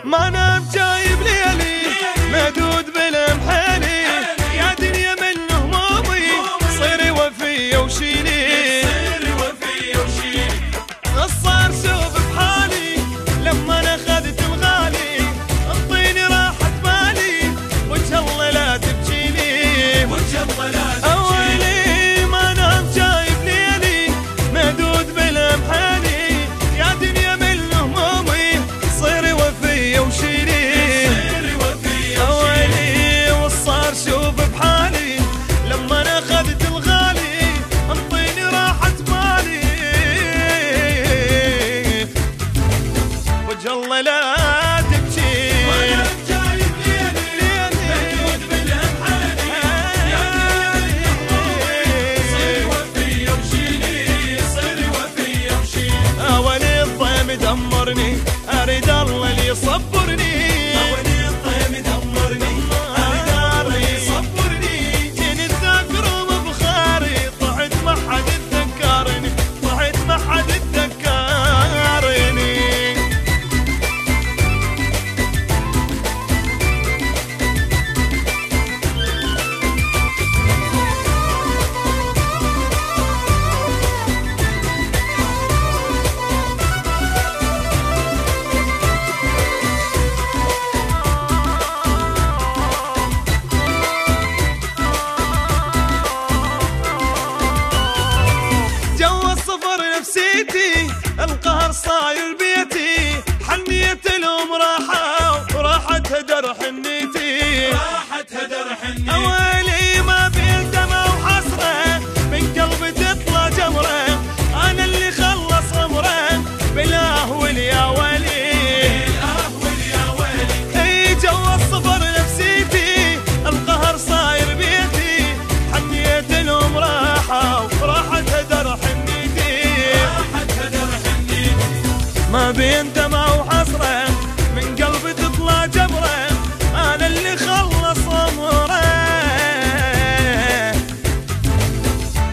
ما نام جايب ليلي مهدود بالمحالي يا دنيا من همومي صيري وفية وشيلي صار شوف بحالي لما انا اخذت الغالي انطيني راحة بالي وجه الله لا تبجيني وجه الله لا تبجيني ما نام جايب ليلي مهدود بالمحالي يا دنيا من همومي صيري وفية وشيلي اويلي وصار شوف بحالي لما انا اخذت الغالي انطيني راحة بالي وجه الله لا تبكي وانا جايب ليلي مهدود بالمحالي يا دنيا صيري وفية وشيلي اولي الضيم دمرني اريد الله اللي يصبرني اولي الضيم دمرني اريد الله اللي يصبرني جيني الذكر وبخاري طحت ما حد تذكرني طحت ما حد تذكرني نفسيتي القهر صاير بيتي حنية الأم وراحت هدر حنيتي أويلي ما بين دمع وحسرة من قلبي تطلع جمرة أنا اللي خلص عمره بالله واليا ولي اي جو الصبر نفسيتي القهر صاير بيتي حنية الأم وراحت هدر ما بين دمع وحسرة من قلبي تطلع جمرة أنا اللي خلص عمره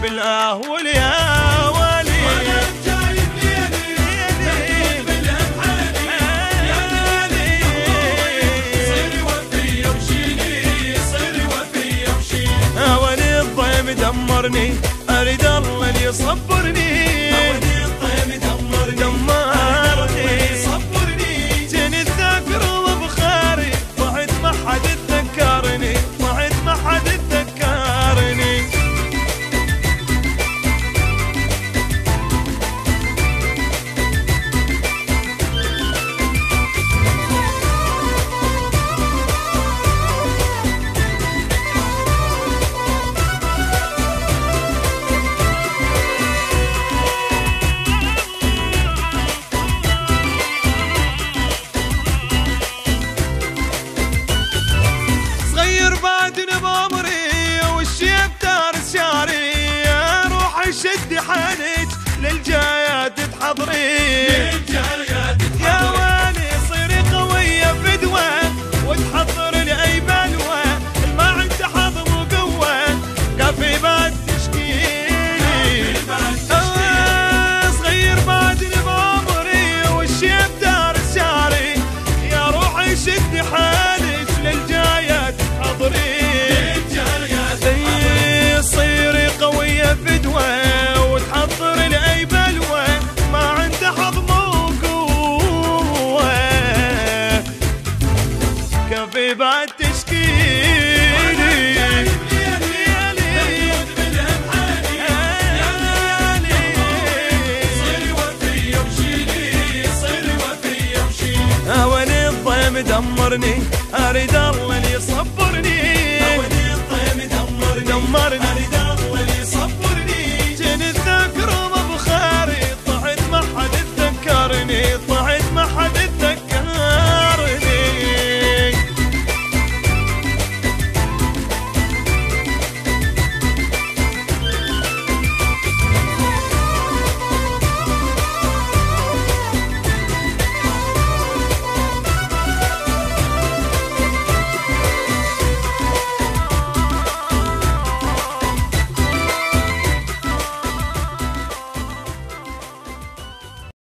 بالله واليا ولي وأنا جايب ليلي بالمحالي يا دنيا صيري وفية وشيلي ولي الضيم دمرني أريد الله اللي يصبرني ولي الضيم دمرني جيني الذاكر وبخاري طحت ما حد تذكرني طحت ما حد تذكرني بعدنا بعمري والشيب دار شعري روحي شدي حالك للجايات تحضري يا ويلي صيري قوية فدوة وتحضر لأي بلوة ما عنده حظم وقوة قافي بعد تشكيلي صغير بعدنا بعمري والشيب دار شعري يا روحي شدي حالك للجايات صيري قوية فدوة وتحضر لأي بلوة ما عنده حظم وقوة كفي بعد تشكيلي ولي الضيم دمرني أريد الله اللي يصبرني